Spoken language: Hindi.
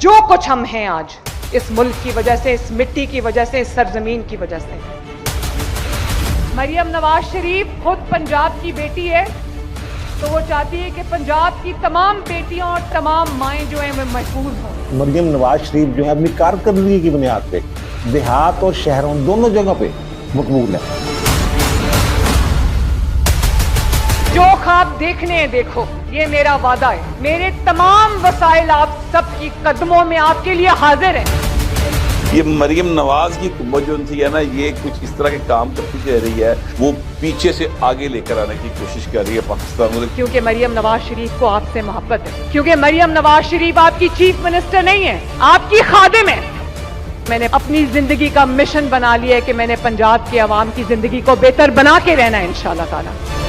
जो कुछ हम हैं आज, इस मुल्क की वजह से, इस मिट्टी की वजह से, इस सरजमीन की वजह से। मरियम नवाज शरीफ खुद पंजाब की बेटी है, तो वो चाहती है कि पंजाब की तमाम बेटियां और तमाम माएँ जो हैं वो महफूज हों। मरियम नवाज शरीफ जो है अपनी कारकर्दगी की बुनियाद पे देहात और शहरों दोनों जगह पे मकबूल है। जो ख्वाब देखने हैं देखो, ये मेरा वादा है। मेरे तमाम वसाइल आप सबकी कदमों में आपके लिए हाजिर हैं। ये मरियम नवाज की कुव्वत जो है ना, ये कुछ इस तरह के काम करती जा रही है, वो पीछे से आगे लेकर आने की कोशिश कर रही है पाकिस्तान में। क्योंकि मरियम नवाज शरीफ को आपसे मोहब्बत है, क्योंकि मरियम नवाज शरीफ आपकी चीफ मिनिस्टर नहीं है, आपकी खादिम है। मैंने अपनी जिंदगी का मिशन बना लिया है कि मैंने पंजाब की आवाम की जिंदगी को बेहतर बना के रहना है इंशाअल्लाह ताला।